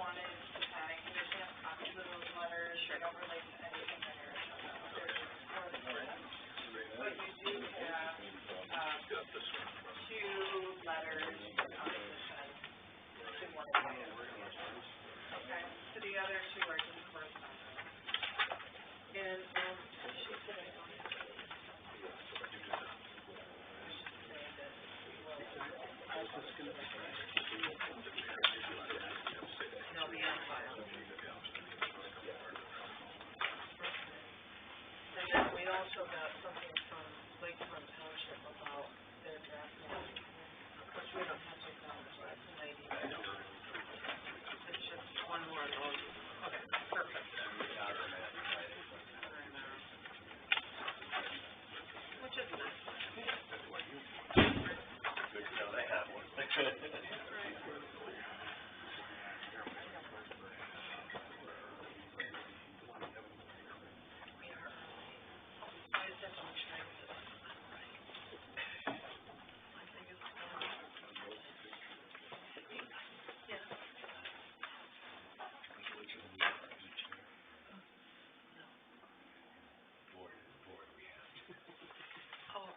wanted to tag, you guys have copies of those letters, sure. Don't relate to anything that you're but you do have two letters to one of them. Okay, so the other two are just correspondence. And she said I don't have to. And they'll be on file. And then we also got something from Saugatuck Township about their draft map, which we don't have to acknowledge. That's an idea. It's just one more of those. Okay, perfect. Which is nice. Good to know they have one.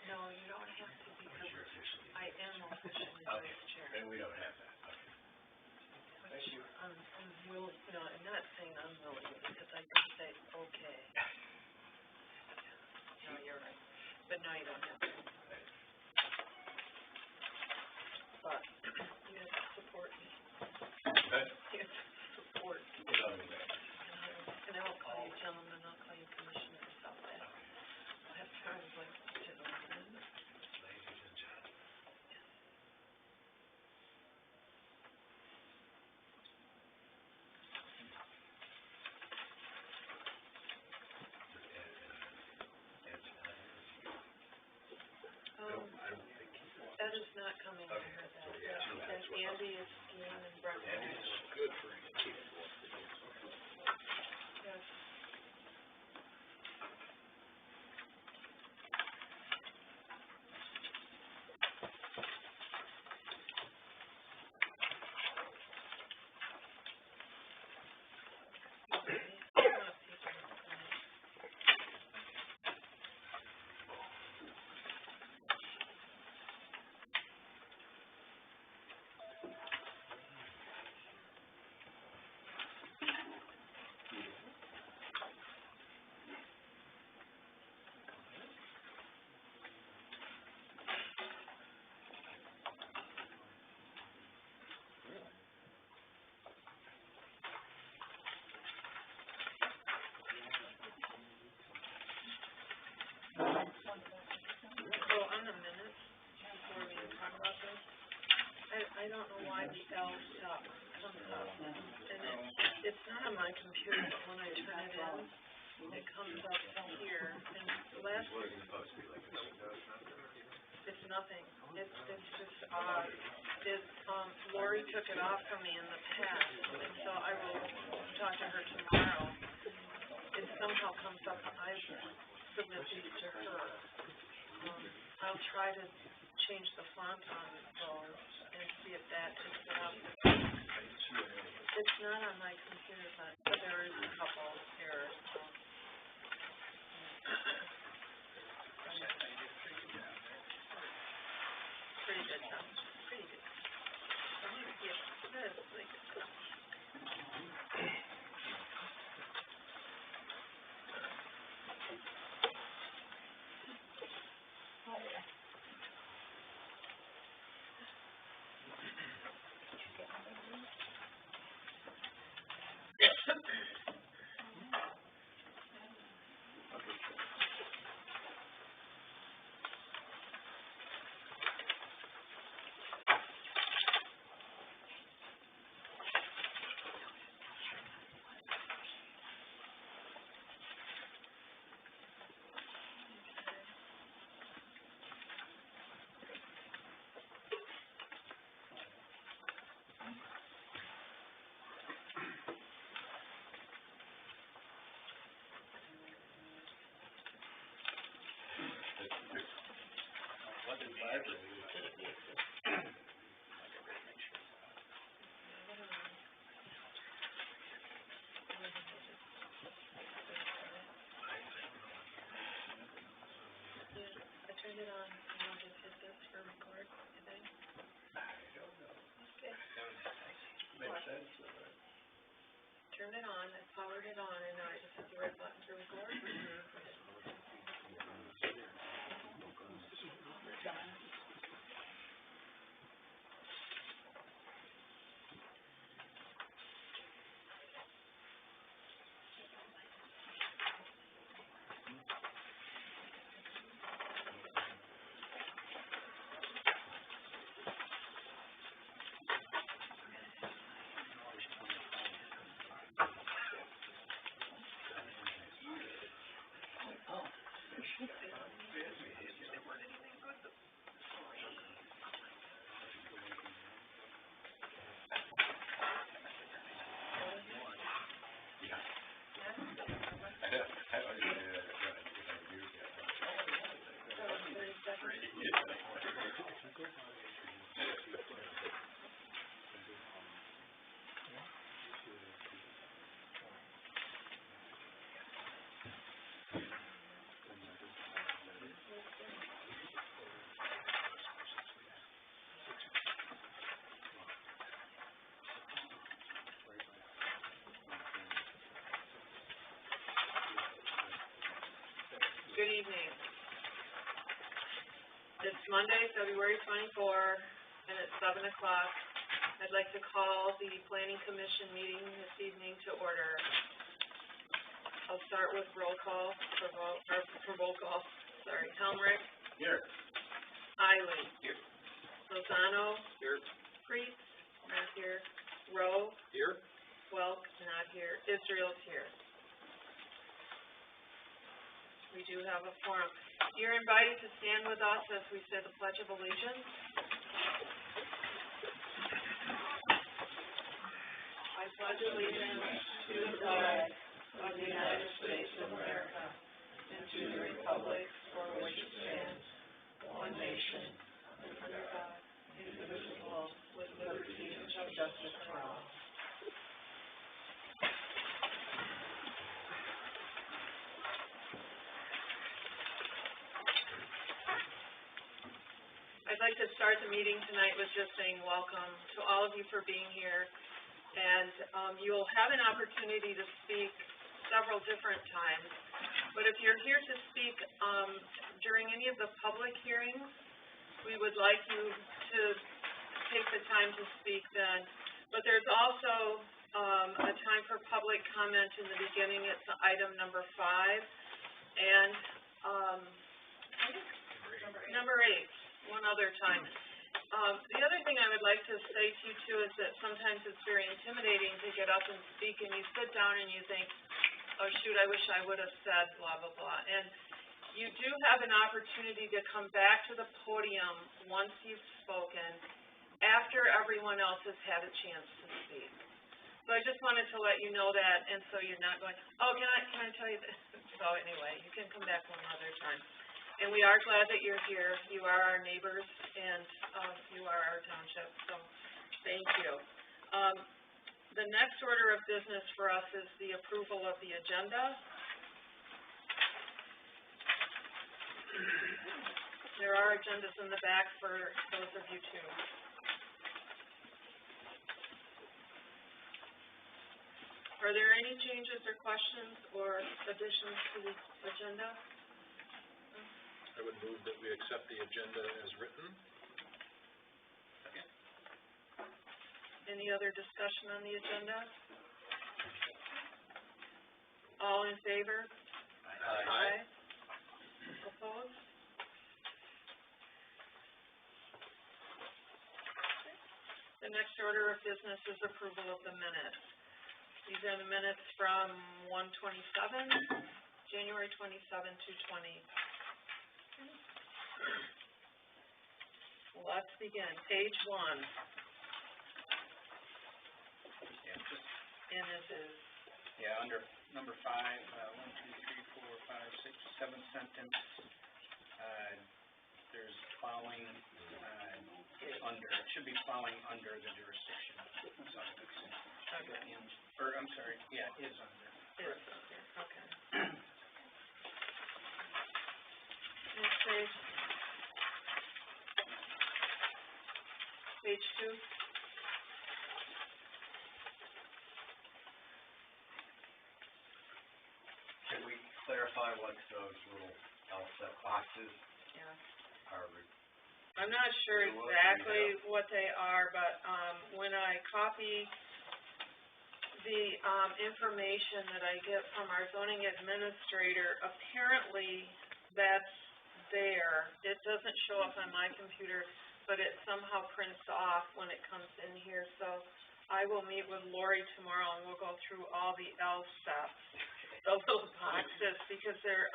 No, you don't have to because I am officially vice chair. And we don't have that. Okay. Which I'm really, no, I'm not saying I'm willing because I can say, okay. No, you're right. But no, you don't have to. But you have to support me. Okay. You have to support me. And I'll call you gentlemen, I'll call you commissioner or something. That sounds like gentlemen. Ladies and gentlemen. Ed is not coming. I heard that. And Andy is skiing and Brett. Andy is good for Andy. Yes. So on the minutes, before we even talk about this, I don't know why the L stop comes up. And it's not on my computer, but when I turn it in, it comes up here. And last week, it's nothing. It's just odd. Lori took it off from me in the past, and so I will talk to her tomorrow. It somehow comes up. I submit these to her. I'll try to change the font on those and see if that takes it out. It's not on my computer, but there is a couple errors. Pretty good though. Pretty good. Yeah, that's like Turned it on, I powered it on, and now I just have the red button to record. Good evening. It's Monday, February 24, and it's 7 o'clock. I'd like to call the Planning Commission meeting this evening to order. I'll start with roll call, sorry. Helmrich. Here. Eiley. Here. Lozano. Here. Priest. Not here. Rowe. Here. Welk. Not here. Israel's here. We do have a forum. You're invited to stand with us as we say the Pledge of Allegiance. I pledge allegiance to the flag of the United States of America and to the republic for which it stands, one nation, under God, indivisible, with liberty and justice for all. I'd like to start the meeting tonight with just saying welcome to all of you for being here. And you'll have an opportunity to speak several different times. But if you're here to speak during any of the public hearings, we would like you to take the time to speak then. But there's also a time for public comment in the beginning. It's item number 5. And number 8. One other time. The other thing I would like to say to you too is that sometimes it's very intimidating to get up and speak and you sit down and you think, oh shoot, I wish I would have said blah, blah, blah. And you do have an opportunity to come back to the podium once you've spoken after everyone else has had a chance to speak. So I just wanted to let you know that, and so you're not going, oh, can I tell you this? So anyway, you can come back one other time. And we are glad that you're here. You are our neighbors, and you are our township, so thank you. The next order of business for us is the approval of the agenda. There are agendas in the back for those of you too. Are there any changes or questions or additions to the agenda? I would move that we accept the agenda as written. Any other discussion on the agenda? All in favor? Aye. Opposed? The next order of business is approval of the minutes. These are the minutes from 1/27, January 27 to 20. Let's begin. Page 1. And this is? Yeah, under number 5, 1, 2, 3, 4, 5, 6, 7th sentence. There's plowing under. It should be plowing under the jurisdiction of Saugatuck. Okay. Or I'm sorry. Yeah, is under. Is under. Okay. Next page. Page 2. clarify what those little LSET boxes Yeah. are? I'm not sure exactly what they are, but, when I copy the, information that I get from our zoning administrator, apparently that's there. It doesn't show up on my computer, but it somehow prints off when it comes in here, so I will meet with Lori tomorrow and we'll go through all the LSEPs, the little boxes, because they're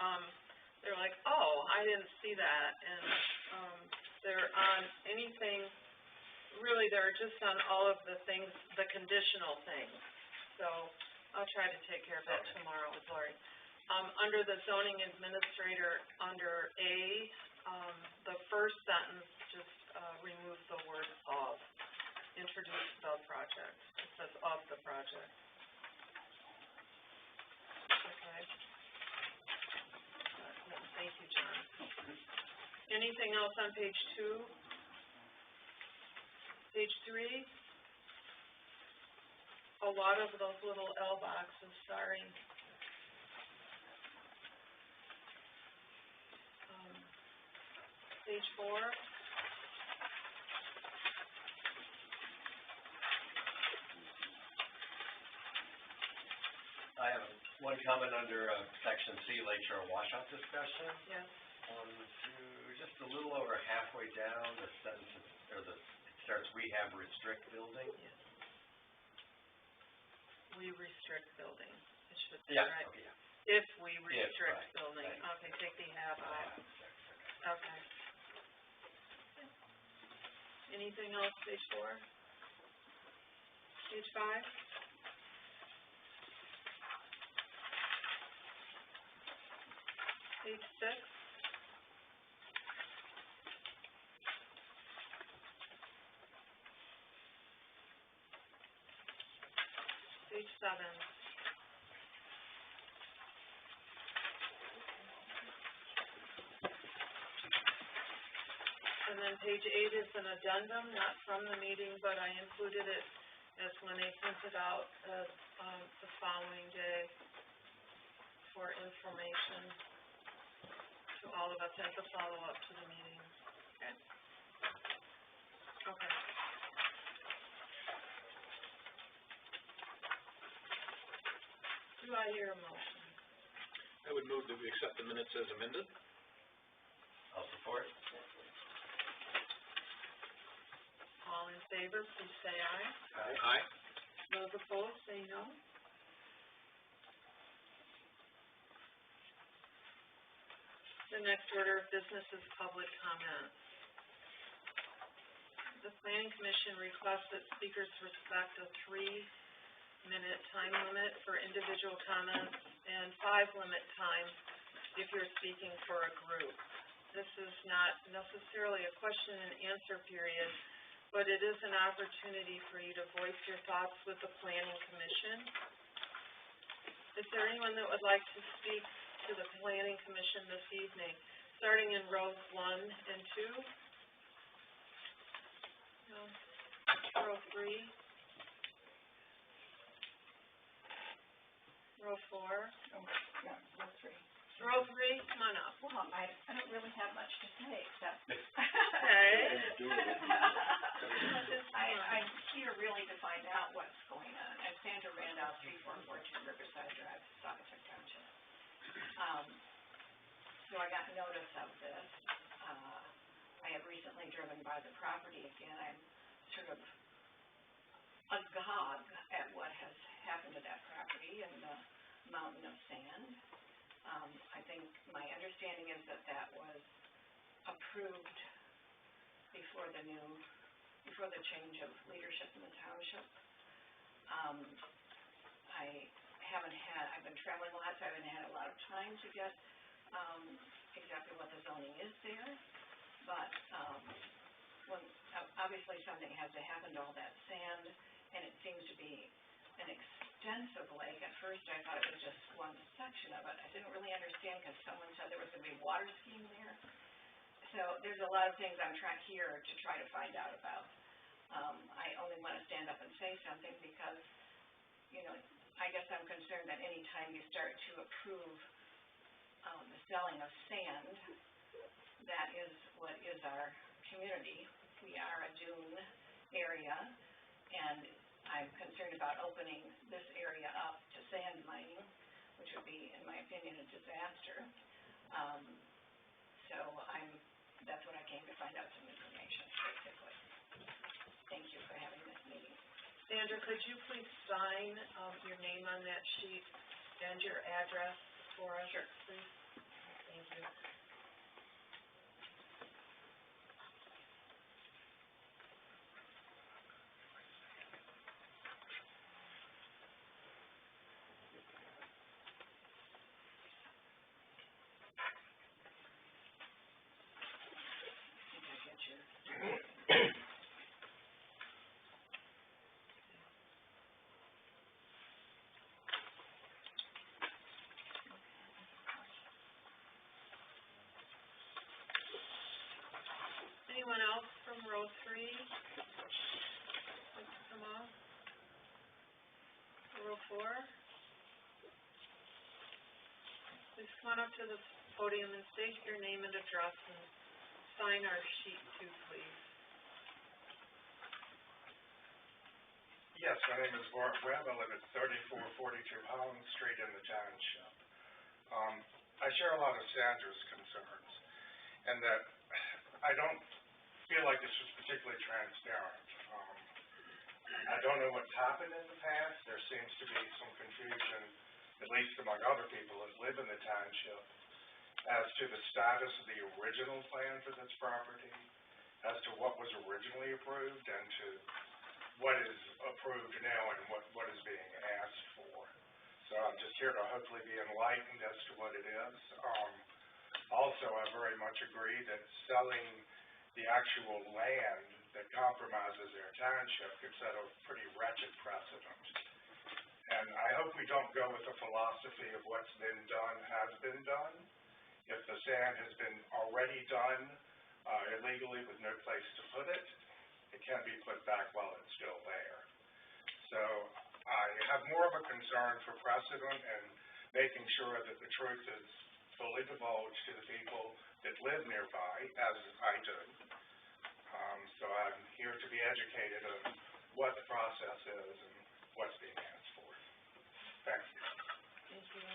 like, oh, I didn't see that, and, they're on anything, really, they're just on all of the things, the conditional things. So, I'll try to take care of that tomorrow with Lori. Under the zoning administrator, under A, the first sentence, just, remove the word of, introduce the project. It says of the project. Okay. Thank you, John. Anything else on page 2? Page 3? A lot of those little L boxes, sorry. Page 4? I have one comment under, section C, Lake Shore washout discussion. Yes. Just a little over halfway down, the sentence, it starts, we have restrict building. Yes. We restrict building, it should be, Yeah, right? okay, yeah. If we restrict right, building, right. okay, take the have out, okay. Anything else, page 4? Page 5? Page 6? Page 7? And then page 8 is an addendum, not from the meeting, but I included it as when they printed out the following day for information to all of us as a follow-up to the meeting. Okay? Okay. Do I hear a motion? I would move that we accept the minutes as amended. I'll support. All in favor, please say aye. Aye. Those opposed, say no. The next order of business is public comment. The Planning Commission requests that speakers respect a 3-minute time limit for individual comments and 5-minute time if you're speaking for a group. This is not necessarily a question and answer period, but it is an opportunity for you to voice your thoughts with the Planning Commission. Is there anyone that would like to speak to the Planning Commission this evening, starting in rows 1 and 2? No. Row 3? Row 4? Oh, yeah, row 3. Row 3, come on up. Well, I don't really have much to say, except Okay. I'm here really to find out what's going on. I'm Sandra Randolph, 3442 Riverside Drive, Saugatuck Township. So I got notice of this. I have recently driven by the property again. I'm sort of agog at what has happened to that property and the mountain of sand. I think my understanding is that that was approved before the change of leadership in the township. I've been traveling a lot, so I haven't had a lot of time to get, exactly what the zoning is there. But, obviously something had to happen to all that sand, and it seems to be an extensive lake. At first I thought it was just one section of it. I didn't really understand because someone said there was going to be a water scheme there. So there's a lot of things I'm here to try to find out about. I only want to stand up and say something because, I guess I'm concerned that any time you start to approve the selling of sand. That is what is our community. We are a dune area, and I'm concerned about opening this area up to sand mining, which would be, in my opinion, a disaster. So that's what I came to find out some information, basically. Thank you for having this meeting. Sandra, could you please sign, your name on that sheet and your address for us? Sure. Please. Thank you. Anyone else from row 3? Like to come on? Row 4? Please come on up to the podium and state your name and address and sign our sheet too, please. Yes, my name is Bart Webb. I live at 3442 Holland Street in the township. I share a lot of Sandra's concerns, and that I don't feel like this was particularly transparent. I don't know what's happened in the past. There seems to be some confusion, at least among other people that live in the township, as to the status of the original plan for this property, as to what was originally approved, and to what is approved now and what is being asked for. So I'm just here to hopefully be enlightened as to what it is. Also, I very much agree that selling the actual land that compromises their township could set a pretty wretched precedent. And I hope we don't go with the philosophy of what's been done has been done. If the sand has been already done illegally with no place to put it, it can be put back while it's still there. So I have more of a concern for precedent and making sure that the truth is fully divulged to the people that live nearby, as I do. So I'm here to be educated on what the process is and what's being asked for. Thank you. Thank you.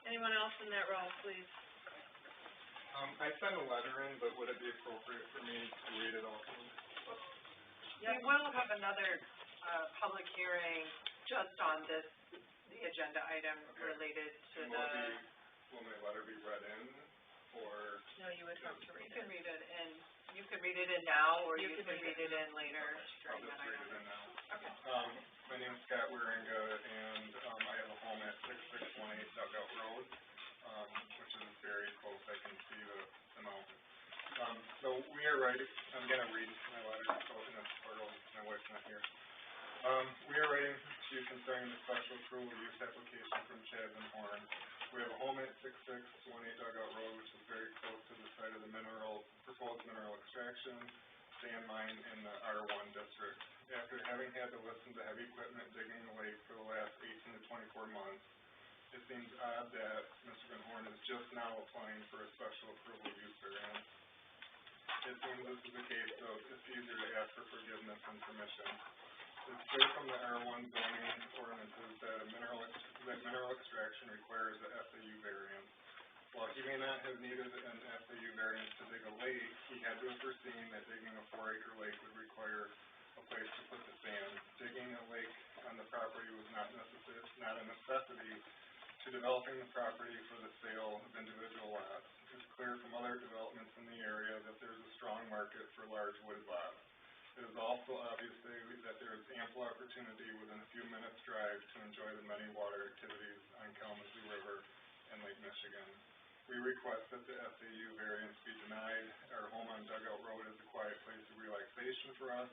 Anyone else in that row, please? I sent a letter in, but would it be appropriate for me to read it also? We will have another, public hearing just on this, the agenda item related to And the. will my letter be read in, or? No, you would have to read You it. can read it in, you can read it in now, or You you can can read read it in later I'll during just that read item. it in now. Okay. My name's Scott Wieringa, and, I have a home at 6618 Saugatuck Road, which is very close. I can see the mountain. So we are writing, I'm gonna read my letter, so in a plural, my wife's not here. We are writing to you concerning the special approval use application from Chad and Horn. We have a home at 6618 Dugout Road, which is very close to the site of the proposed mineral extraction sand mine in the R1 district. After having had to listen to heavy equipment digging the lake for the last 18 to 24 months, it seems odd that Mr. Van Horn is just now applying for a special approval use variance. It seems this is a case of it's easier to ask for forgiveness than permission. It's clear from the R1 zoning ordinances that mineral extraction requires a FAU variance. While he may not have needed an FAU variance to dig a lake, he had to have foreseen that digging a 4-acre lake would require a place to put the sand. Digging a lake on the property was not a necessity to developing the property for the sale of individual lots. It's clear from other developments in the area that there's a strong market for large wooded lots. It is also obvious that there is ample opportunity within a few minutes' drive to enjoy the many water activities on Kalamazoo River and Lake Michigan. We request that the FAU variance be denied. Our home on Dugout Road is a quiet place of relaxation for us,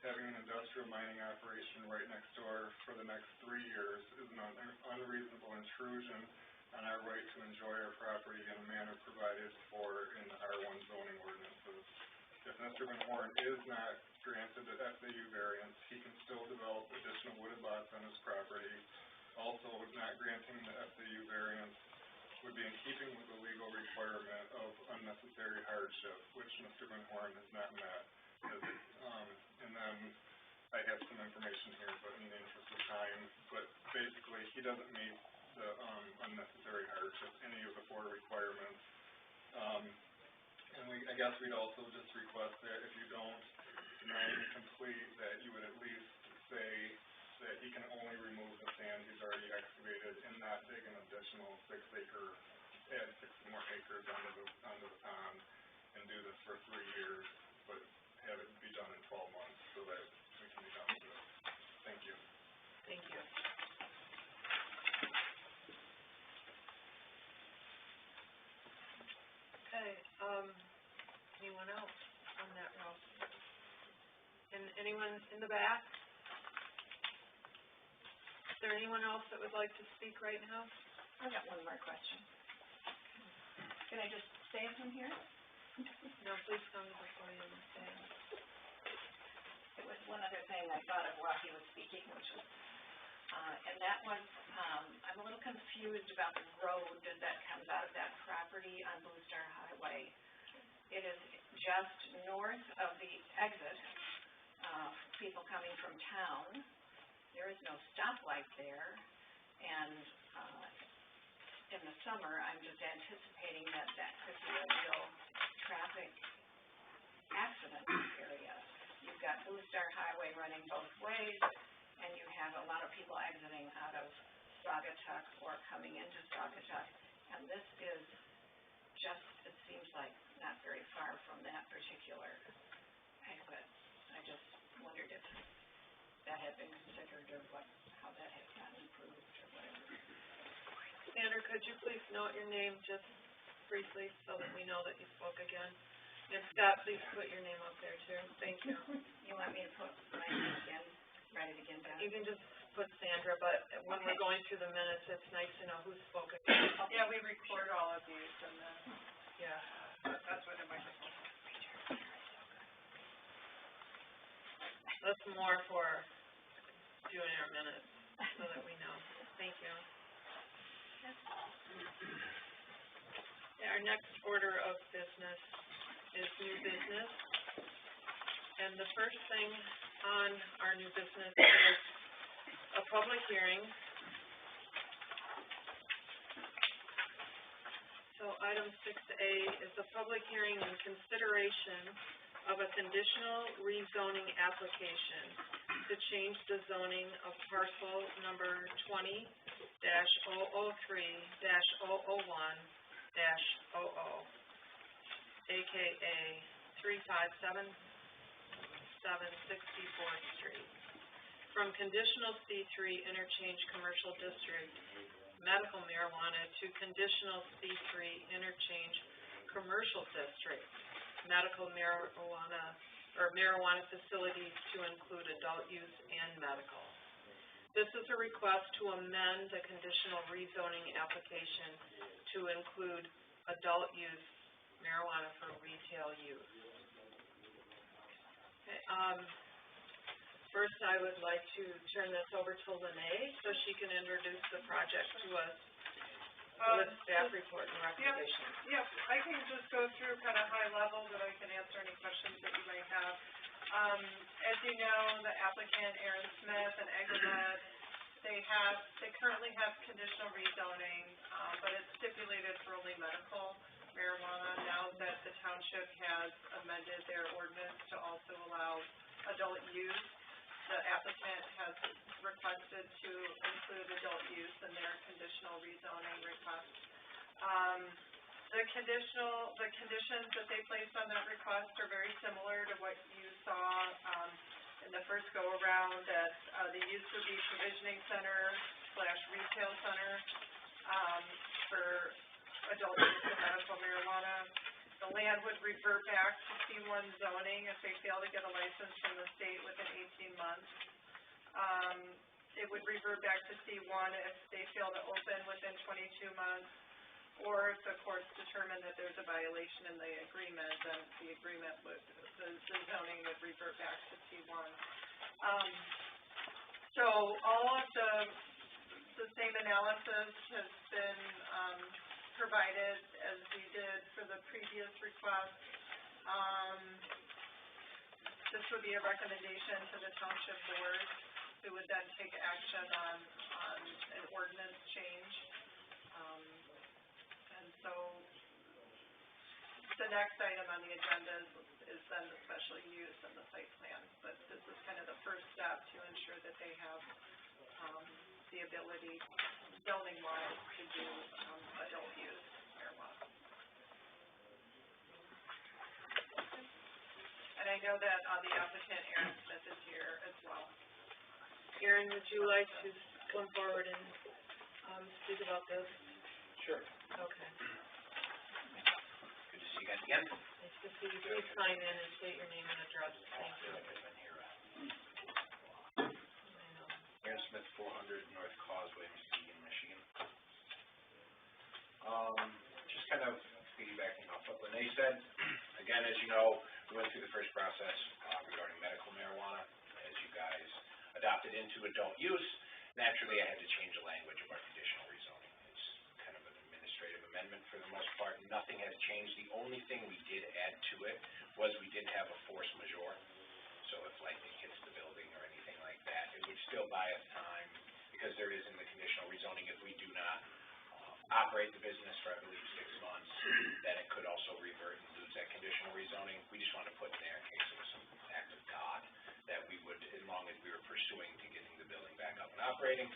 having an industrial mining operation right next door for the next 3 years is an unreasonable intrusion on our right to enjoy our property in a manner provided for in the R1 zoning ordinances. If Mr. Van Horn is not granted the FAU variance, he can still develop additional wooded lots on his property. Also, not granting the FAU variance would be in keeping with the legal requirement of unnecessary hardship, which Mr. Van Horn has not met. And then I have some information here, but in the interest of time, but basically he doesn't meet the unnecessary hardship, any of the 4 requirements. And I guess we'd also just request that if you don't deny him complete, that you would at least say that he can only remove the sand he's already excavated and not dig an additional 6 more acres onto the pond and do this for 3 years, but have it be done in 12 months so that we can be done with it. Thank you. Thank you. Okay, anyone else on that row? And anyone in the back? Is there anyone else that would like to speak right now? I got one more question. Can I just say it from here? No, please come to the podium and say it. It was one other thing I thought of while he was speaking, which was, and that was, I'm a little confused about the road that comes out of that property on Blue Star Highway. It is just north of the exit, people coming from town. There is no stoplight there, and in the summer, I'm just anticipating that could be a real traffic accident area. You've got Blue Star Highway running both ways, and you have a lot of people exiting out of Saugatuck or coming into Saugatuck, and this is just, it seems like, not very far from that particular exit. I just wondered if that had been considered or how that had gotten improved or whatever. Sandra, could you please note your name just briefly so that we know that you spoke again? And Scott, please put your name up there too. Thank you. You want me to put my name again, write it again down? You can just put Sandra, but when we're going through the minutes, it's nice to know who spoke again. Yeah, we record all of these and then, Yeah. that's where the microphone is. That's more for doing our minutes so that we know. Thank you. Our next order of business is new business. And the first thing on our new business is a public hearing. So item 6A is a public hearing in consideration of a conditional rezoning application to change the zoning of parcel number 20-003-001-00, aka 357 64th Street, from conditional C3 interchange commercial district medical marijuana to conditional C3 interchange commercial district medical marijuana or marijuana facilities to include adult use and medical. This is a request to amend the conditional rezoning application to include adult use marijuana for retail use. Okay, first I would like to turn this over to Lene so she can introduce the project to us with staff report and recommendations. Yep, I can just go through kind of high level, but I can answer any questions that you may have. As you know, the applicant, Aaron Smith and Agromed, they currently have conditional rezoning, but it's stipulated for only medical marijuana. Now that the township has amended their ordinance to also allow adult use, the applicant has requested to include adult use in their conditional rezoning request. The conditions that they placed on that request are very similar to what you saw in the first go-around, that the use would be provisioning center / retail center for adult use of medical marijuana. the land would revert back to C1 zoning if they fail to get a license from the state within 18 months. It would revert back to C1 if they fail to open within 22 months, or if the courts determine that there's a violation in the agreement, then the agreement would, the zoning would revert back to C1. So all of the same analysis has been, provided as we did for the previous request. This would be a recommendation to the township board, who would then take action on an ordinance change. And so the next item on the agenda is then the special use and the site plan. But this is kind of the first step to ensure that they have the ability, zoning-wise, to do adult use marijuana. And I know that the applicant, Aaron Smith, is here as well. Aaron, would you like to come forward and, speak about this? Sure. Okay. Good to see you guys again. Nice to see you. Please sign in and state your name and address. Thank you. Aaron Smith, 400 North Causeway, Muskegon, Michigan. Just kind of piggybacking off what Lene said. Again, as you know, we went through the first process regarding medical marijuana. As you guys adopted into adult use, naturally I had to change the language of our conditional rezoning. It's kind of an administrative amendment for the most part. Nothing has changed. The only thing we did add to it was we did have a force majeure. So if lightning hits the building or anything like that, it would still buy us time, because there is in the conditional rezoning, if we do not operate the business for, I believe, 6 months, then it could also revert and lose that conditional rezoning. We just want to put in there in case it was some act of God, that we would, as long as we were pursuing to getting the building back up and operating,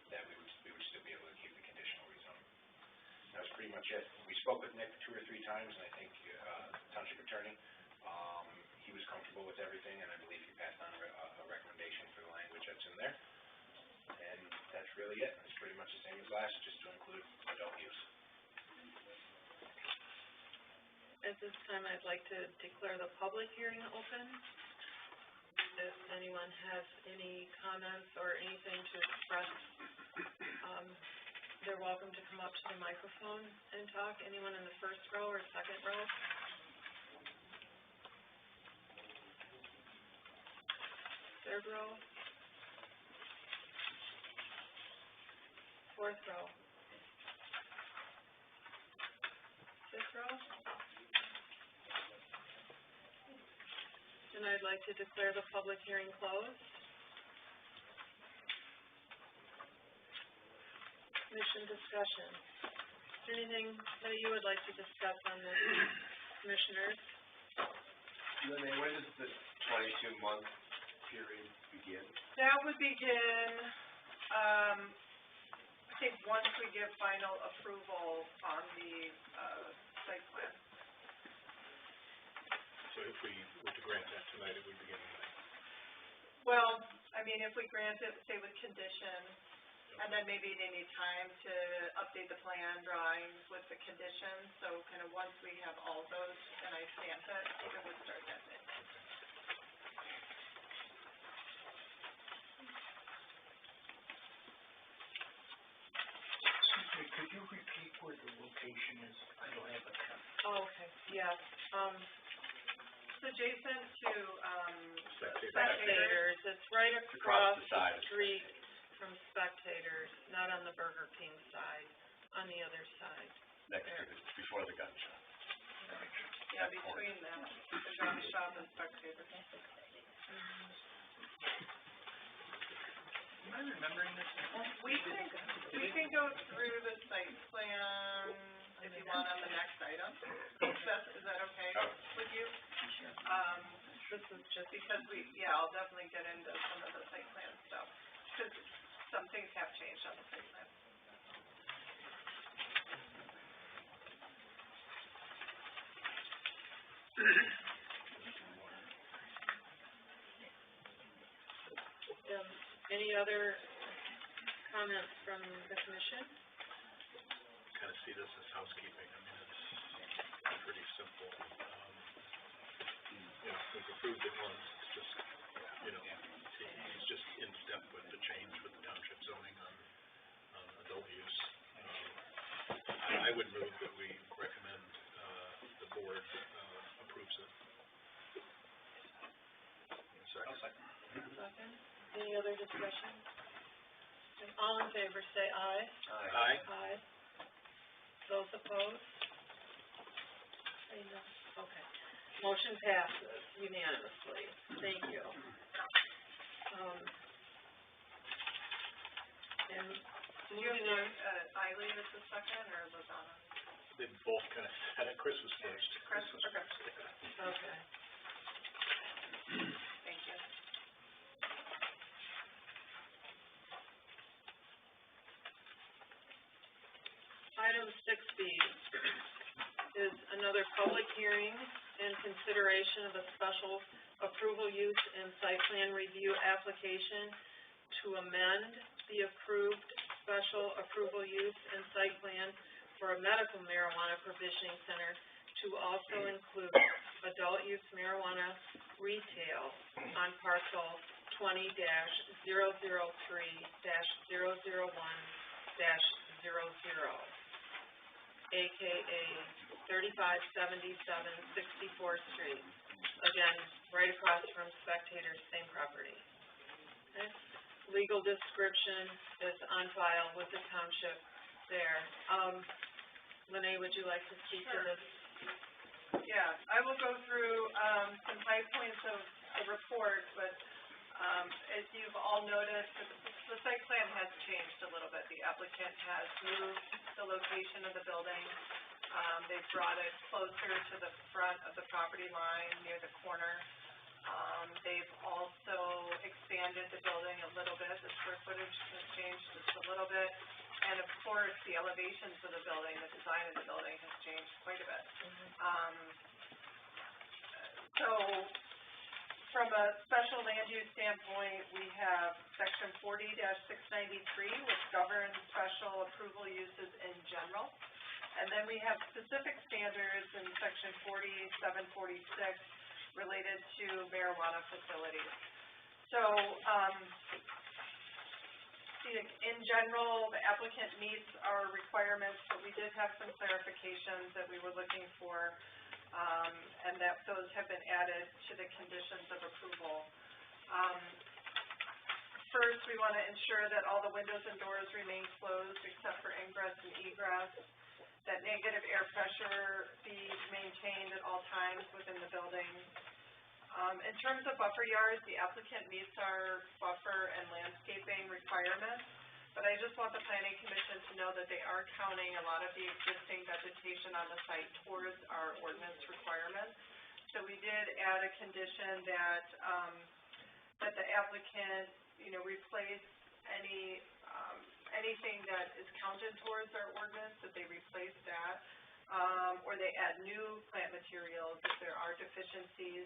that we would still be able to keep the conditional rezoning. That was pretty much it. We spoke with Nick 2 or 3 times, and I think township attorney, he was comfortable with everything, and I believe he passed on a recommendation for the language that's in there. And that's really it. It's pretty much the same as last, just to include adult use. At this time, I'd like to declare the public hearing open. If anyone has any comments or anything to express, they're welcome to come up to the microphone and talk. Anyone in the first row or second row? Third row? Fourth row? Fifth row? And I'd like to declare the public hearing closed. Commission discussion. Is there anything that you would like to discuss on this, commissioners? Lene, when does the 22-month period begin? That would begin, I think once we give final approval on the, site plan. So if we were to grant that tonight, it would begin tonight. Well, I mean, if we grant it, say with conditions, and then maybe they need time to update the plan drawings with the conditions, so kind of once we have all those and I stamp it, it would start that day. Could you repeat where the location is? I don't have a pen. Oh, okay, yes. It's adjacent to, Spectators, it's right across Across the side. the street from Spectators, not on the Burger King side, on the other side. Next to it, before the gun shop. yeah, between the gun shop and Spectators. Am I remembering this? We can go through the site plan if you want on the next item. Is that okay with you? Sure. This is just because I'll definitely get into some of the site plan stuff, because some things have changed on the site plan. Any other comments from the commission? Kind of see this as housekeeping. I mean, it's pretty simple. We've approved it once, it's just, he's just in step with the change with the township zoning on adult use. I would move that we recommend, the board, approves it. Second. Any other discussion? All in favor, say aye. Aye. Aye. Those opposed? Say no. Okay. Motion passes unanimously. Thank you. And Did you have, Eileen as the second, or Lozana? They both kind of said it. Chris was first. Chris, okay. okay. Thank you. Item 6B is another public hearing and consideration of a special approval use and site plan review application to amend the approved special approval use and site plan for a medical marijuana provisioning center to also include adult use marijuana retail on parcel 20-003-001-00, AKA 3577 64th Street. Again, right across from Spectators, same property. Okay. Legal description is on file with the township there. Lene, would you like to speak to this? Yeah, I will go through, some high points of the report, but, as you've all noticed, the site plan has changed a little bit. The applicant has moved the location of the building. They've brought it closer to the front of the property line near the corner. They've also expanded the building a little bit. The square footage has changed just a little bit. And of course, the elevations of the building, the design of the building has changed quite a bit. So, from a special land use standpoint, we have section 40-693, which governs special approval uses in general. And then we have specific standards in section 4746 related to marijuana facilities. So, in general, the applicant meets our requirements, but we did have some clarifications that we were looking for, and that those have been added to the conditions of approval. First, we want to ensure that all the windows and doors remain closed except for ingress and egress, that negative air pressure be maintained at all times within the building. In terms of buffer yards, the applicant meets our buffer and landscaping requirements, but I just want the planning commission to know that they are counting a lot of the existing vegetation on the site towards our ordinance requirements. So we did add a condition that, that the applicant, replace anything that is counted towards our ordinance, that they replace that, or they add new plant materials if there are deficiencies.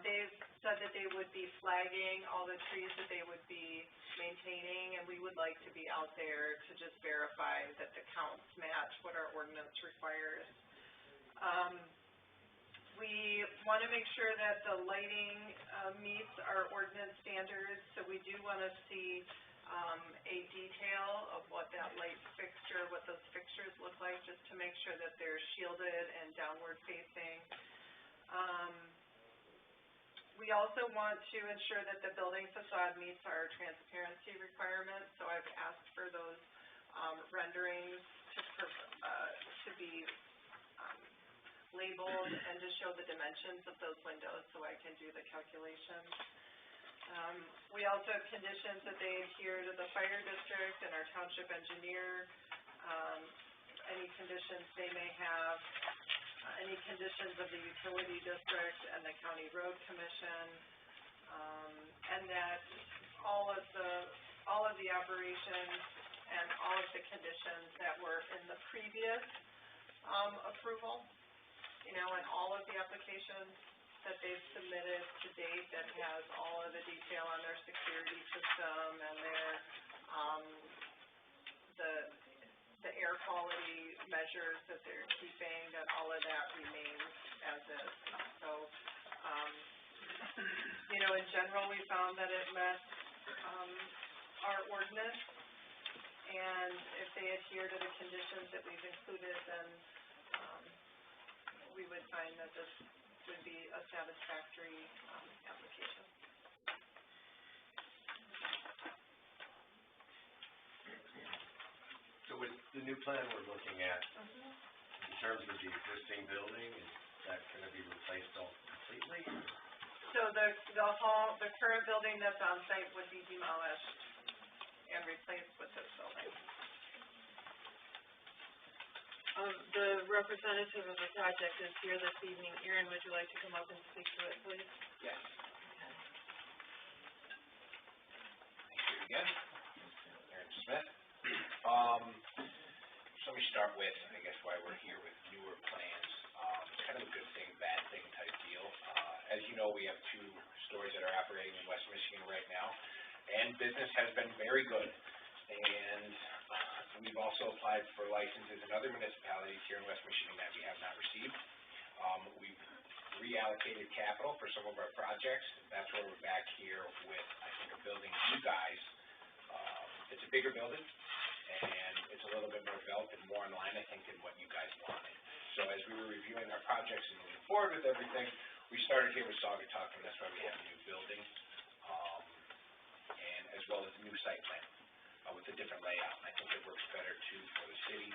They've said that they would be flagging all the trees that they would be maintaining, and we would like to be out there to just verify that the counts match what our ordinance requires. We want to make sure that the lighting meets our ordinance standards, so we do want to see a detail of what that light fixture, what those fixtures look like, just to make sure that they're shielded and downward facing. We also want to ensure that the building facade meets our transparency requirements, so I've asked for those renderings to be labeled and to show the dimensions of those windows so I can do the calculations. We also have conditions that they adhere to the fire district and our township engineer, any conditions they may have, any conditions of the utility district and the county road commission, and that all of the operations and all of the conditions that were in the previous approval, and all of the applications that they've submitted to date that has all of the detail on their security system and their the air quality measures that they're keeping saying that all of that remains as is. So, in general, we found that it met, our ordinance, and if they adhere to the conditions that we've included, then, we would find that this would be a satisfactory, application. So with the new plan we're looking at, in terms of the existing building, is that gonna be replaced all completely? So the current building that's on site would be demolished and replaced with this building. The representative of the project is here this evening. Erin, would you like to come up and speak to it, please? Yes. Thank you again. Aaron Smith. So let me start with, I guess, why we're here with newer plans. Kind of a good thing, bad thing type deal. As you know, we have 2 stores that are operating in West Michigan right now, and business has been very good. And we've also applied for licenses in other municipalities here in West Michigan that we have not received. We've reallocated capital for some of our projects. That's where we're back here with, I think, a building you guys. It's a bigger building, and it's a little bit more developed and more in line, I think, than what you guys wanted. So as we were reviewing our projects and moving forward with everything, we started here with Saugatuck, and that's why we have a new building, and as well as a new site plan with a different layout. And I think it works better too for the city,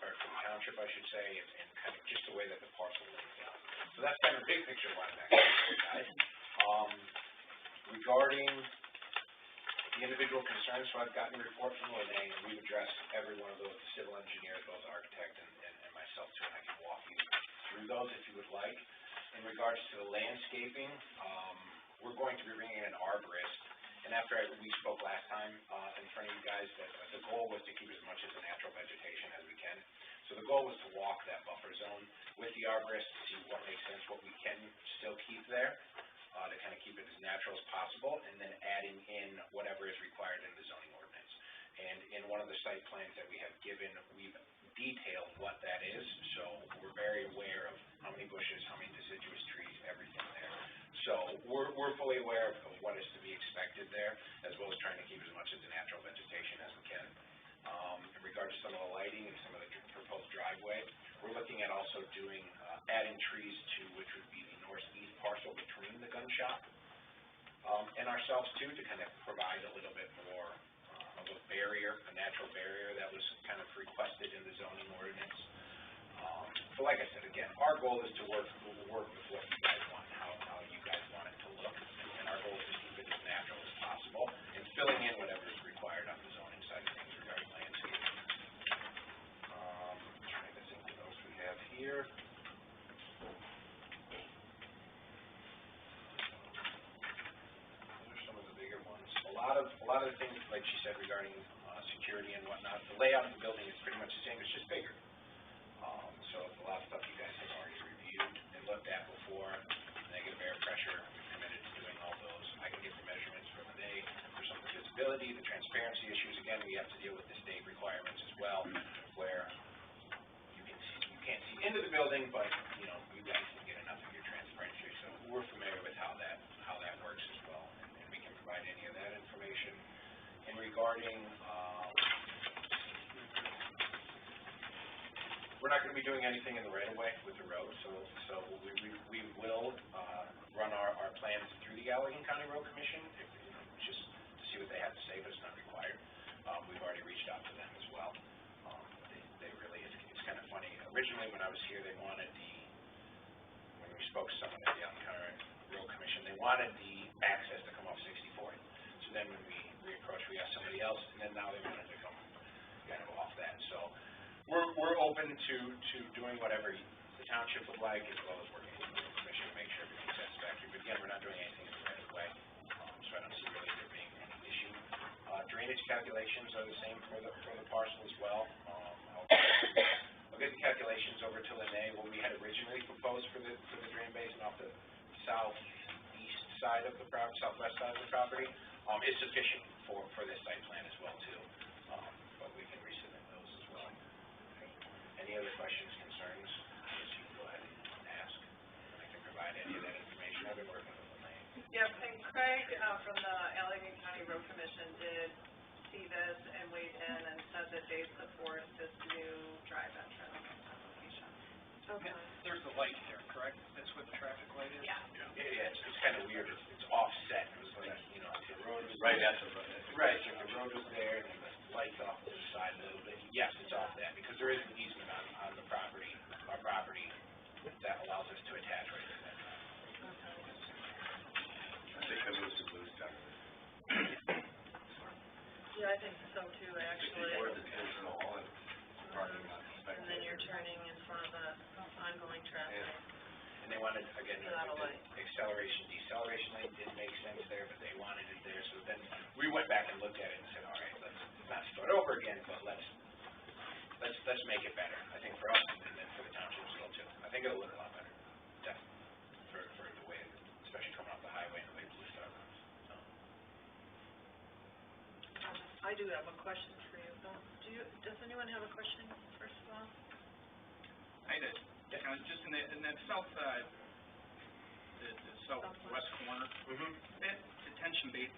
or for the township, I should say, and kind of just the way that the parcel lays out. So that's kind of a big picture of what I'm actually doing, guys. Regarding the individual concerns, so I've gotten a report from Renee, and we've addressed every one of those, the civil engineer, as well as architect, and myself too, and I can walk you through those if you would like. In regards to the landscaping, we're going to be bringing in an arborist, and after we spoke last time in front of you guys, that the goal was to keep as much of the natural vegetation as we can. So the goal was to walk that buffer zone with the arborist to see what makes sense, what we can still keep there, to kind of keep it as natural as possible, and then adding in whatever is required in the zoning ordinance. And in one of the site plans that we have given, we've detailed what that is, so we're very aware of how many bushes, how many deciduous trees, everything there. So we're fully aware of what is to be expected there, as well as trying to keep as much of the natural vegetation as we can. In regards to some of the lighting and some of the proposed driveway, we're looking at also doing, adding trees to which would be the northeast parcel between the gun shop, and ourselves too, to kind of provide a little bit more of a barrier, a natural barrier that was kind of requested in the zoning ordinance. So like I said, again, our goal is to work with what you guys want, how you guys want it to look, and our goal is to keep it as natural as possible, and filling in whatever is required on the zoning side of things regarding landscaping. Trying to think what else we have here. Those are some of the bigger ones. A lot of the things, like she said, regarding security and whatnot, the layout of the building is pretty much the same, it's just bigger. So a lot of stuff you guys have already reviewed and looked at before. Negative air pressure, we've committed to doing all those. I can get the measurements for Renee for some of the visibility, the transparency issues. Again, we have to deal with the state requirements as well, where you can't see into the building, but you guys can get enough of your transparency. So we're familiar with how that works as well, and we can provide any of that information. And regarding we're not going to be doing anything in the right-of-way with the road, so we will run our plans through the Allegheny County Road Commission, just to see what they have to say, but it's not required. We've already reached out to them as well. They really, it's kind of funny. Originally, when I was here, when we spoke to someone at the Allegheny County Road Commission, they wanted the access to come off 64th. So then when we approached, we asked somebody else, and then now they wanted to come kind of off that. So we're open to doing whatever the township would like, as well as working with the commission to make sure everything's satisfactory. But again, we're not doing anything in the right of way, so I don't see really there being any issue. Drainage calculations are the same for the parcel as well. I'll get the calculations over to Lene. What we had originally proposed for the drain basin off the southeast side of the property, southwest side of the property, is sufficient for this site plan as well too. But we can resubmit those as well. Any other questions, concerns? concerns, you can go ahead and ask. I can provide any of that information. I've been working with Lene. Yep, and Craig, from the Allegheny County Road Commission did see this and weighed in and said that they support this new drive entrance application. Okay. There's a light there, correct? That's where the traffic light is? Yeah. Yeah, it's kind of weird. It's offset. It was like, you know, if the road was. Right at the road. Right, so if the road was there and the lights off to the side a little bit, yes, it's off that, because there is an easement on the property, our property, that allows us to attach right to that. I think that was the blue stuff. Yeah, I think so too, actually. Before the kids go all in, parking lot. And then you're turning in front of the ongoing traffic. And they wanted, again, Without a the light. acceleration, deceleration lane didn't make sense there, but they wanted it there, so then we went back and looked at it and said, all right, let's not start over again, but let's make it better. I think for us and then for the township as well too. I think it'll look a lot better, definitely, for the way, especially coming off the highway and the way Blue Star runs, so. I do have a question for you, though. Does anyone have a question, first of all? I did. Just in that south, the southwest corner, that detention base,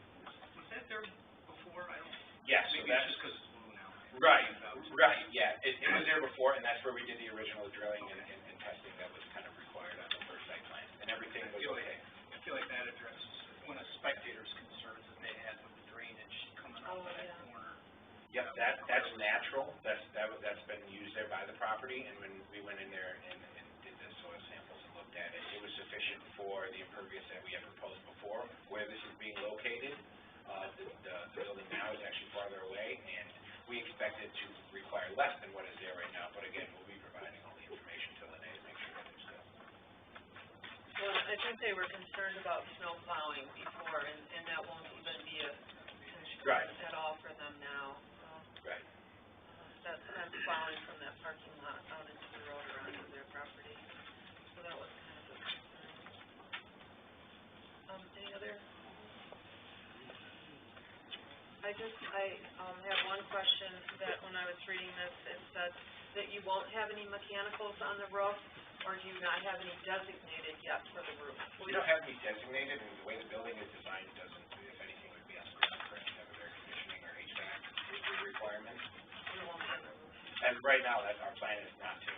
was that there before? I don't. Yeah, so Maybe that's. it's just 'cause it's blue now. Right, yeah, it was there before, and that's where we did the original drilling and testing that was kind of required on the first site plan, and everything was okay. I feel like that addresses one of spectators' concerns that they had with the drainage coming out of that corner. Yep, that's natural, that's been used there by the property, and when we went in there and did the soil samples and looked at it, it was sufficient for the impervious that we had proposed before. Where this is being located, the building now is actually farther away, and we expect it to require less than what is there right now, but again, we'll be providing all the information to Lene to make sure that it's good. Well, I think they were concerned about snow plowing before, and that won't even be a Right. at all for them now. Right. That's plowing from that parking lot out into the road or onto their property. So that was kind of a concern. Any other? I have one question that when I was reading this, it said that you won't have any mechanicals on the roof, or do you not have any designated yet for the roof? We don't have any designated, and the way the building is designed doesn't, if anything, would be on the ground for any type of air conditioning or HVAC requirements. You won't have a roof. And right now, our plan is not to.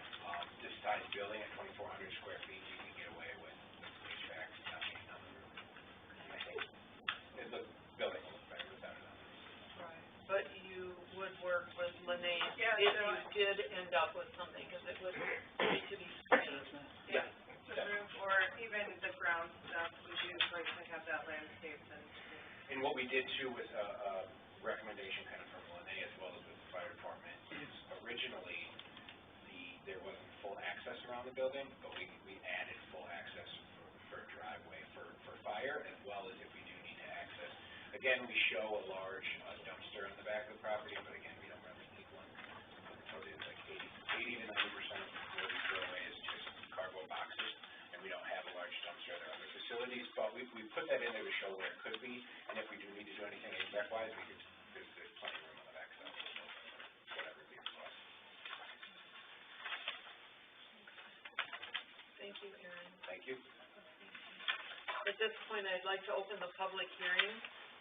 This size building at 2,400 square feet, you can get away with HVAC not being on the roof. And I think the building will look better without it on the roof. Right. But you would work with Lene Yeah, if so you did end up with something, because it would need to be screened. Yeah. the roof or even the ground stuff, we do like to have that landscaped and. And what we did too was a recommendation kind of from Lene as well as with the fire department is originally there wasn't full access around the building, but we added full access for a driveway for fire as well as if we do need to access. Again, we show a large dumpster on the back of the property, but again, we don't really need one. Totally like 80 to 90% of what we throw away is just cardboard boxes, and we don't have a large dumpster at our other facilities, but we put that in there to show where it could be, and if we do need to do anything HVAC-wise, there's plenty of room on the backside, whatever it be required. Thank you, Erin. Thank you. At this point, I'd like to open the public hearing.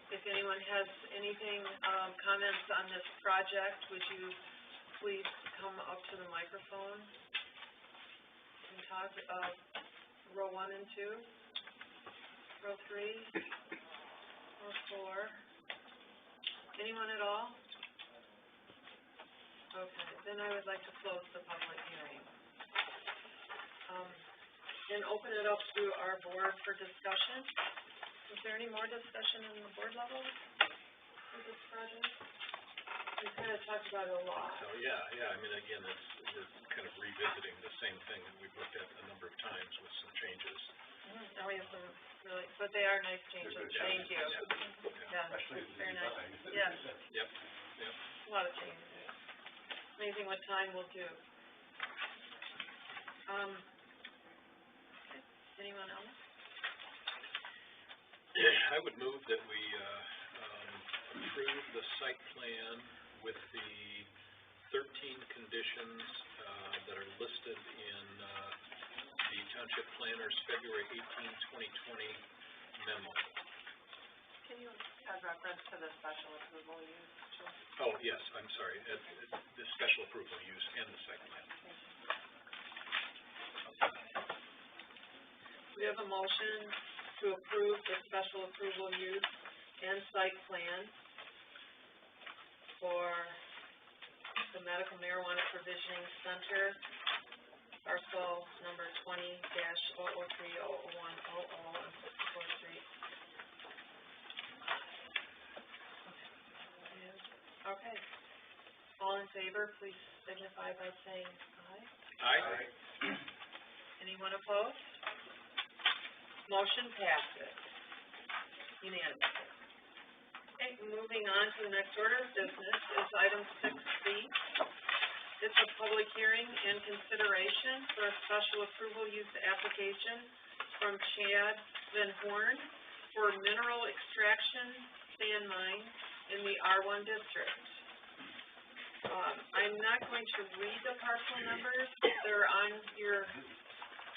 If anyone has anything, comments on this project, would you please come up to the microphone and talk, row 1 and 2, row 3, row 4. Anyone at all? Okay, then I would like to close the public hearing. Then open it up to our board for discussion. Is there any more discussion in the board level for this project? We kind of talked about it a lot. So, yeah, I mean, again, we're kind of revisiting the same thing that we've looked at a number of times with some changes. Now we have some really, but they are nice changes. Thank you. Yeah, Especially it's very nice. design. Yes, Yep. a lot of changes. Amazing what time will do. Anyone else? I would move that we approve the site plan with the 13 conditions, that are listed in, the Township Planner's February 18, 2020 memo. Can you add reference to the special approval use too? Oh, yes, I'm sorry, the special approval use and the site plan. We have a motion to approve the special approval use and site plan for the Medical Marijuana Provisioning Center, parcel number 20-003-00100 on 64th Street. Okay. All in favor, please signify by saying aye. Aye. Anyone opposed? Motion passes unanimously. Okay, moving on to the next order of business is item 6C. It's a public hearing and consideration for a special approval use application from Chad Van Horn for mineral extraction sand mine in the R1 district. I'm not going to read the parcel numbers. They're on your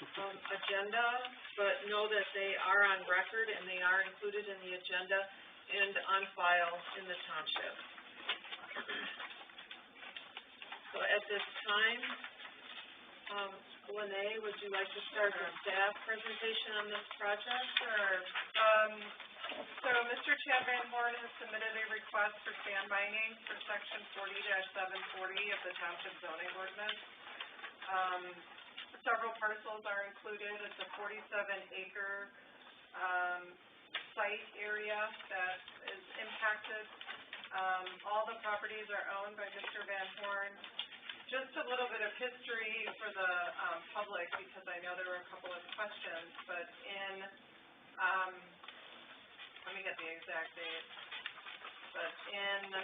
agenda, but know that they are on record and they are included in the agenda and on file in the township. So at this time, Lene, would you like to start the staff presentation on this project? Sure. So Mr. Chad Van Horn has submitted a request for sand mining for section 40-740 of the township zoning ordinance. Several parcels are included. It's a 47-acre site area that is impacted. All the properties are owned by Mr. Van Horn. Just a little bit of history for the public, because I know there were a couple of questions, but in, let me get the exact date, but in,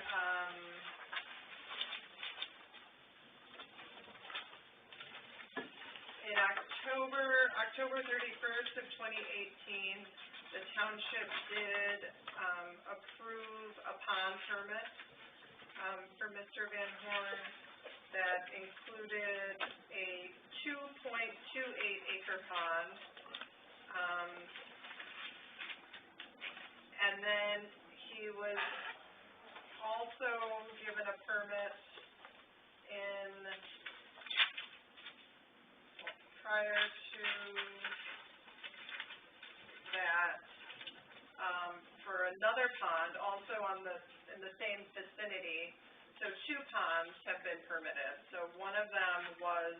October 31st of 2018, the township did approve a pond permit for Mr. Van Horn that included a 2.28-acre pond. And then he was also given a permit in prior to that, for another pond, also in the same vicinity. So 2 ponds have been permitted. So one of them was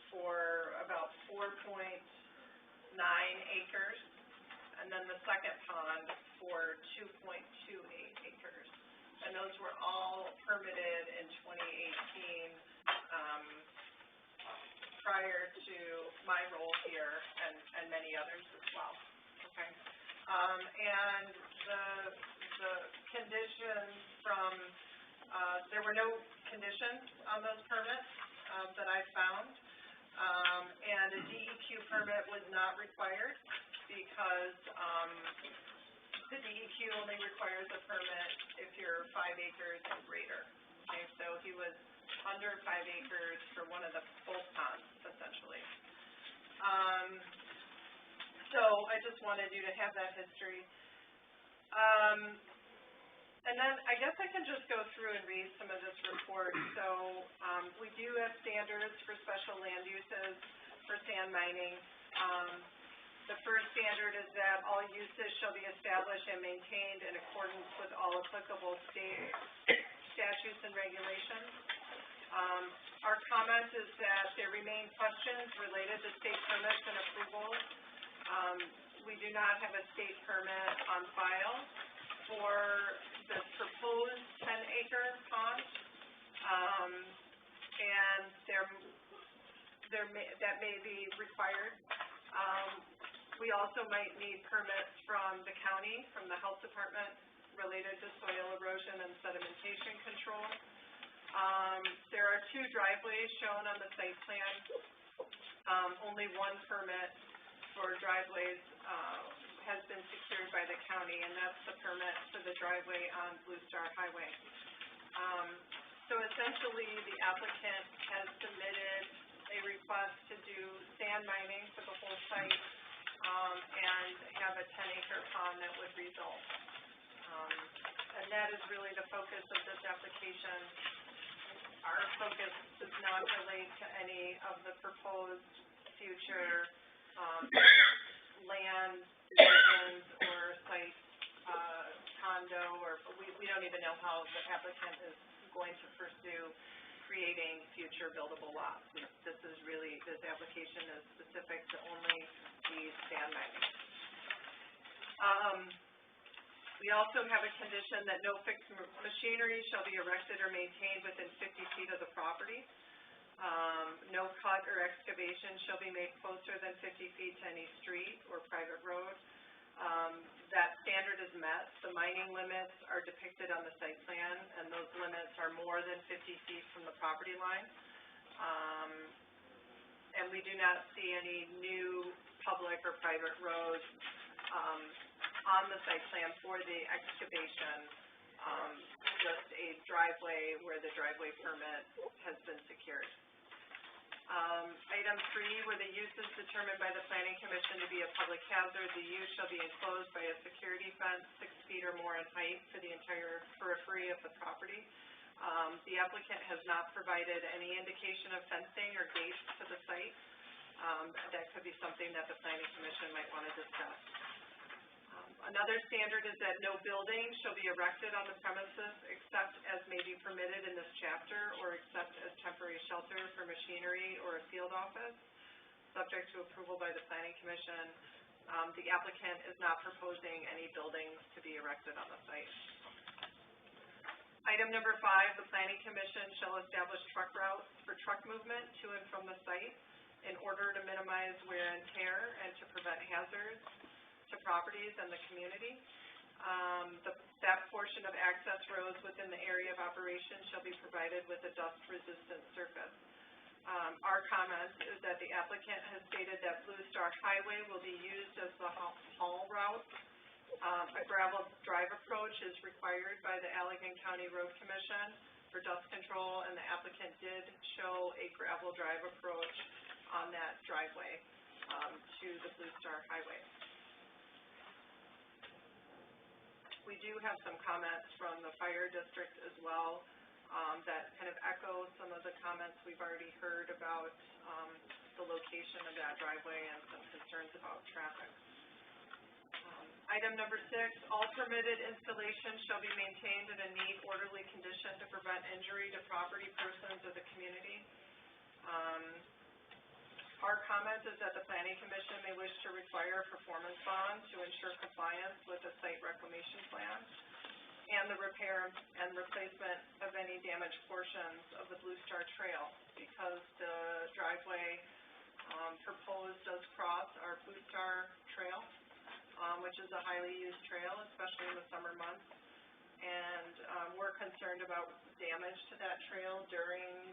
for about 4.9 acres, and then the second pond for 2.28 acres. And those were all permitted in 2018, prior to my role here and many others as well. Okay. And the conditions from, there were no conditions on those permits that I found. And a DEQ permit was not required because the DEQ only requires a permit if you're 5 acres and greater. Okay, so he was under 5 acres for one of both ponds, essentially. So I just wanted you to have that history. And then I guess I can just go through and read some of this report. So we do have standards for special land uses for sand mining. The first standard is that all uses shall be established and maintained in accordance with all applicable state statutes and regulations. Our comment is that there remain questions related to state permits and approvals. We do not have a state permit on file for the proposed 10-acre pond, and that may be required. We also might need permits from the county, from the health department, related to soil erosion and sedimentation control. There are 2 driveways shown on the site plan. Only 1 permit for driveways has been secured by the county, and that's the permit for the driveway on Blue Star Highway. So essentially, the applicant has submitted a request to do sand mining for the whole site, and have a 10-acre pond that would result. And that is really the focus of this application. Our focus does not relate to any of the proposed future, land divisions or site, condo, or we don't even know how the applicant is going to pursue creating future buildable lots. This application is specific to only the sand mining. We also have a condition that no fixed machinery shall be erected or maintained within 50 feet of the property. No cut or excavation shall be made closer than 50 feet to any street or private road. That standard is met. The mining limits are depicted on the site plan, and those limits are more than 50 feet from the property line. And we do not see any new public or private roads on the site plan for the excavation, just a driveway where the driveway permit has been secured. Item 3, where the use is determined by the Planning Commission to be a public hazard, the use shall be enclosed by a security fence 6 feet or more in height for the entire periphery of the property. The applicant has not provided any indication of fencing or gates to the site. That could be something that the Planning Commission might want to discuss. Another standard is that no building shall be erected on the premises except as may be permitted in this chapter or except as temporary shelter for machinery or a field office, subject to approval by the Planning Commission. The applicant is not proposing any buildings to be erected on the site. Item number 5, the Planning Commission shall establish truck routes for truck movement to and from the site in order to minimize wear and tear and to prevent hazards to properties and the community. That portion of access roads within the area of operation shall be provided with a dust-resistant surface. Our comment is that the applicant has stated that Blue Star Highway will be used as the haul route. A gravel drive approach is required by the Allegan County Road Commission for dust control, and the applicant did show a gravel drive approach on that driveway to the Blue Star Highway. We do have some comments from the fire district as well that kind of echo some of the comments we've already heard about the location of that driveway and some concerns about traffic. Item number 6, all permitted installations shall be maintained in a neat, orderly condition to prevent injury to property, persons, or the community. Our comment is that the Planning Commission may wish to require a performance bond to ensure compliance with the site reclamation plan and the repair and replacement of any damaged portions of the Blue Star Trail, because the driveway proposed does cross our Blue Star Trail, which is a highly used trail, especially in the summer months. And we're concerned about damage to that trail during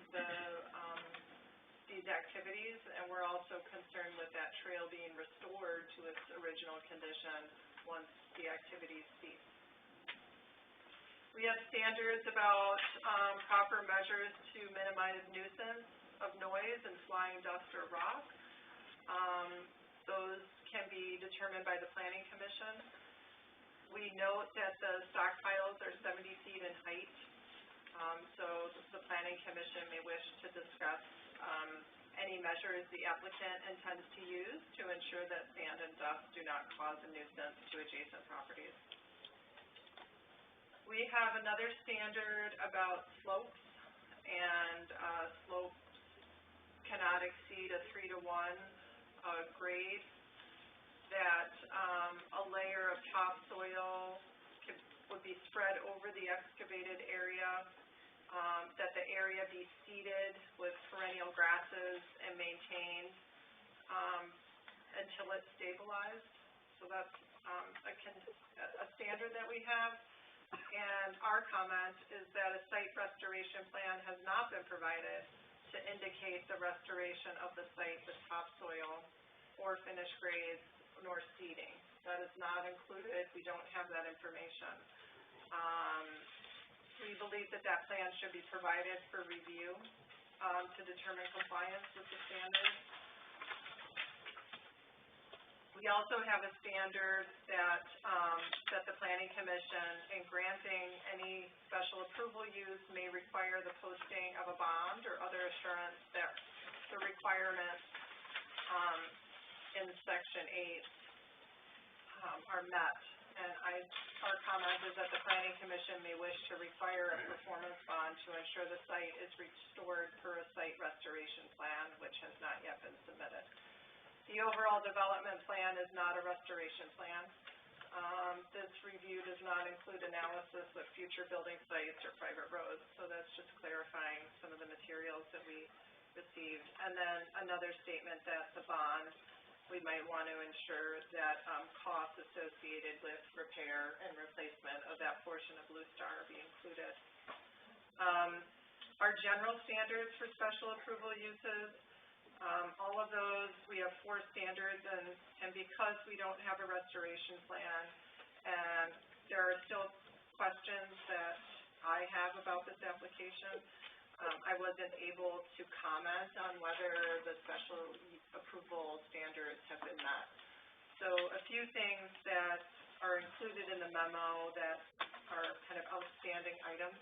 these activities, and we're also concerned with that trail being restored to its original condition once the activities cease. We have standards about proper measures to minimize nuisance of noise and flying dust or rock. Those can be determined by the Planning Commission. We note that the stockpiles are 70 feet in height, so the Planning Commission may wish to discuss any measures the applicant intends to use to ensure that sand and dust do not cause a nuisance to adjacent properties. We have another standard about slopes, and slopes cannot exceed a 3-to-1 grade, that a layer of topsoil would be spread over the excavated area, that the area be seeded with perennial grasses and maintained until it's stabilized. So that's a standard that we have. And our comment is that a site restoration plan has not been provided to indicate the restoration of the site with topsoil or finished grades nor seeding. That is not included. We don't have that information. we believe that that plan should be provided for review, to determine compliance with the standards. We also have a standard that, that the planning commission, in granting any special approval use, may require the posting of a bond or other assurance that the requirements, in section 8, are met. And our comment is that the planning commission may wish to require a performance bond to ensure the site is restored per a site restoration plan, which has not yet been submitted. The overall development plan is not a restoration plan. This review does not include analysis of future building sites or private roads, so that's just clarifying some of the materials that we received. And then another statement that the bond, we might want to ensure that costs associated with repair and replacement of that portion of Blue Star be included. Our general standards for special approval uses, all of those, we have 4 standards, and because we don't have a restoration plan, and there are still questions that I have about this application, I wasn't able to comment on whether the special approval standards have been met. So a few things that are included in the memo that are kind of outstanding items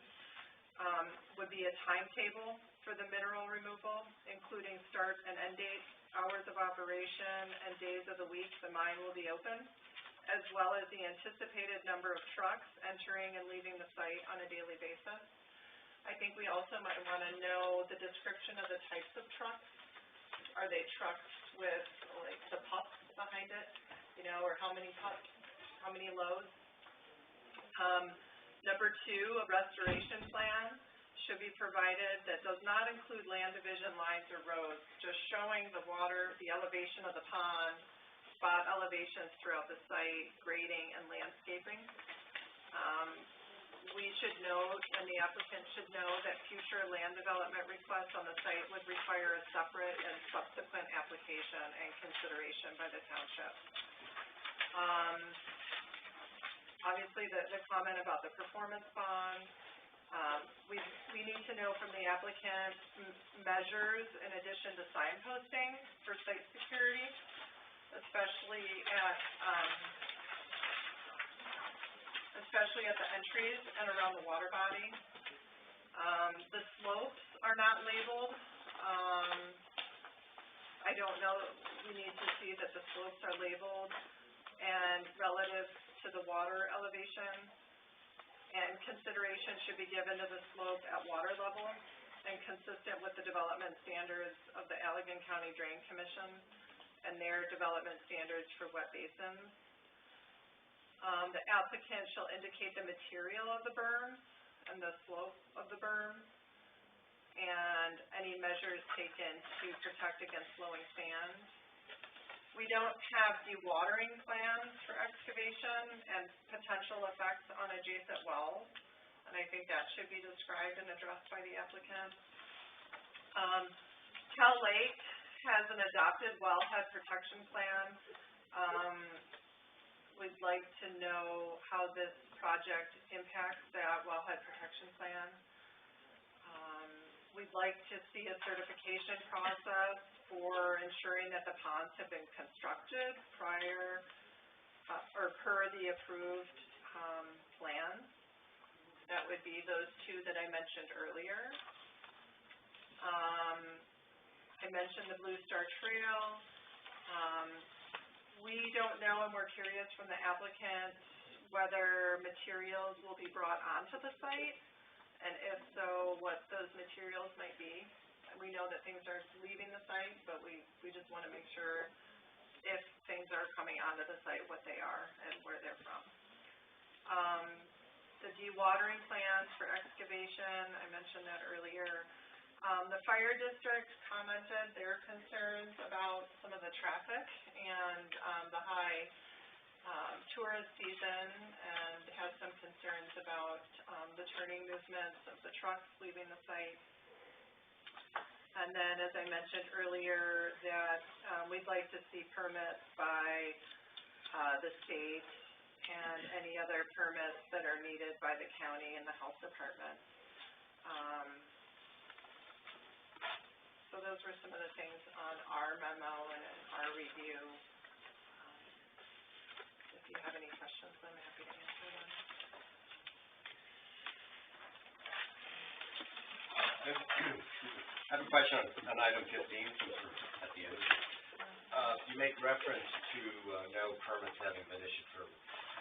would be a timetable for the mineral removal, including start and end dates, hours of operation, and days of the week the mine will be open, as well as the anticipated number of trucks entering and leaving the site on a daily basis. I think we also might want to know the description of the types of trucks. Are they trucks with, like, the pups behind it, you know, or how many pups, how many loads? Number 2, a restoration plan should be provided that does not include land division lines or roads, just showing the water, the elevation of the pond, spot elevations throughout the site, grading, and landscaping. We should note, and the applicant should know, that future land development requests on the site would require a separate and subsequent application and consideration by the township. Obviously, the comment about the performance bond, we need to know from the applicant measures in addition to signposting for site security, especially at the entries and around the water body. The slopes are not labeled. I don't know, we need to see that the slopes are labeled and relative to the water elevation, and consideration should be given to the slope at water level and consistent with the development standards of the Allegan County Drain Commission and their development standards for wet basins. The applicant shall indicate the material of the berm and the slope of the berm and any measures taken to protect against flowing sand. We don't have dewatering plans for excavation and potential effects on adjacent wells, and I think that should be described and addressed by the applicant. Cal Lake has an adopted wellhead protection plan. We'd like to know how this project impacts that wellhead protection plan. We'd like to see a certification process for ensuring that the ponds have been constructed prior or per the approved plans. That would be those 2 that I mentioned earlier. I mentioned the Blue Star Trail. We don't know, and we're curious from the applicant whether materials will be brought onto the site, and if so, what those materials might be. We know that things are leaving the site, but we just want to make sure if things are coming onto the site, what they are and where they're from. The dewatering plans for excavation, I mentioned that earlier. The fire district commented their concerns about some of the traffic and the high tourist season, and had some concerns about the turning movements of the trucks leaving the site. And then, as I mentioned earlier, that we'd like to see permits by the state and any other permits that are needed by the county and the health department. So those were some of the things on our memo and in our review. If you have any questions, I'm happy to answer them. I have a question on item 15, since we're at the end. You make reference to no permits having been issued for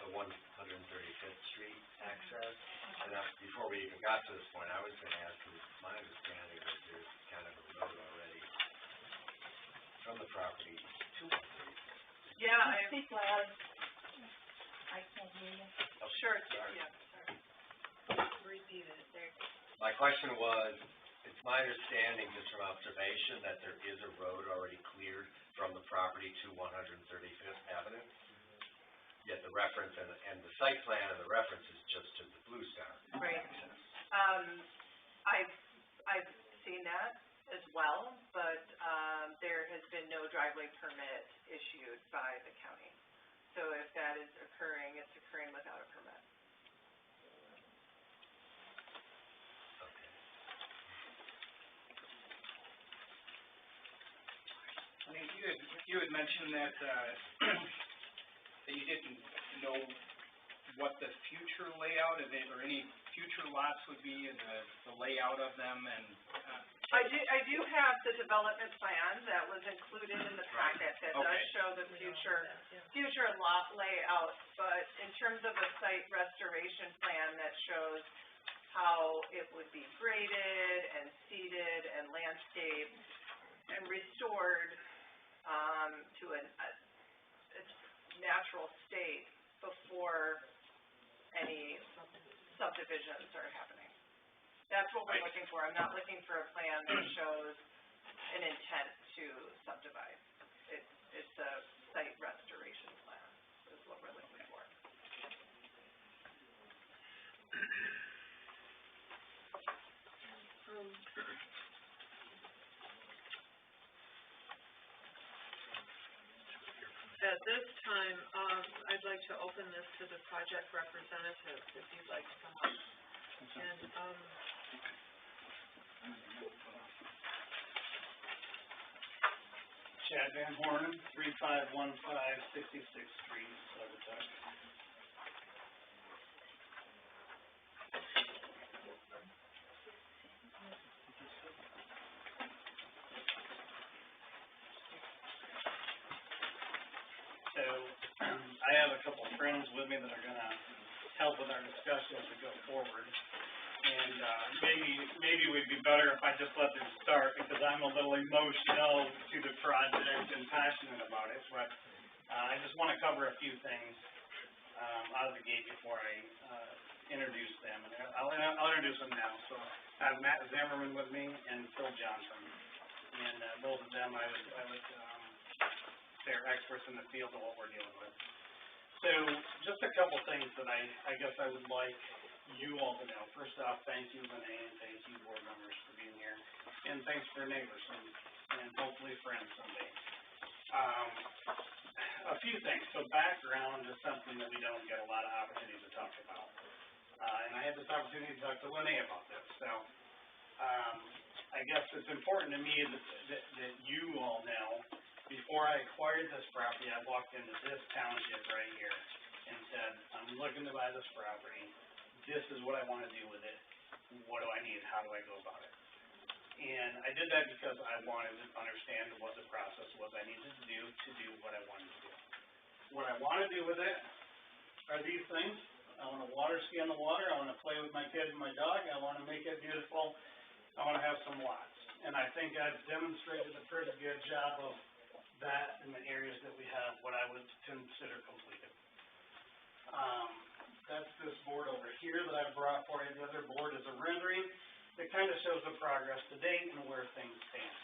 the 135th Street access. And before we even got to this point, I was going to ask, is my understanding that there's kind of a road already from the property to 135th. Yeah, Speak loud. I can't hear you. Oh, sure, sorry. yeah, sorry. Repeat it. My question was, it's my understanding, just from observation, that there is a road already cleared from the property to 135th Avenue. Yet the reference and the site plan and the reference is just to the Blue Star. Right. I've seen that as well, but, there has been no driveway permit issued by the county. So if that is occurring, it's occurring without a permit. I mean, you had mentioned that, that you didn't know what the future layout of it, or any future lots would be, and the layout of them, and, I do have the development plan that was included in the packet that does show the future lot layout, but in terms of a site restoration plan that shows how it would be graded and seeded and landscaped and restored, to its natural state before any subdivisions are happening. That's what we're looking for. I'm not looking for a plan that shows an intent to subdivide. It's a site restoration plan is what we're looking for. At this time, I'd like to open this to the project representatives, if you'd like to come up. And, Chad Van Horn, 3515 66th Street, Saugatuck. So, I have a couple friends with me that are gonna help with our discussion as we go forward. And, maybe we'd be better if I just let them start, because I'm a little emotional to the project and passionate about it, but, I just wanna cover a few things, out of the gate before I, introduce them. And I'll introduce them now. So, I have Matt Zimmerman with me and Phil Johnson. And, both of them, they're experts in the field of what we're dealing with. So, just a couple things that I guess I would like you all to know. First off, thank you, Renee, and thank you, board members, for being here. And thanks for neighbors and hopefully friends someday. A few things. So background is something that we don't get a lot of opportunities to talk about. And I had this opportunity to talk to Renee about this. So, I guess it's important to me that you all know, before I acquired this property, I walked into this township right here and said, I'm looking to buy this property. This is what I want to do with it. What do I need? How do I go about it? And I did that because I wanted to understand what the process was I needed to do what I wanted to do. What I want to do with it are these things. I want to water ski on the water. I want to play with my kid and my dog. I want to make it beautiful. I want to have some lots. And I think I've demonstrated a pretty good job of that in the areas that we have what I would consider completed. That's this board over here that I brought for you. The other board is a rendering that kind of shows the progress to date and where things stand.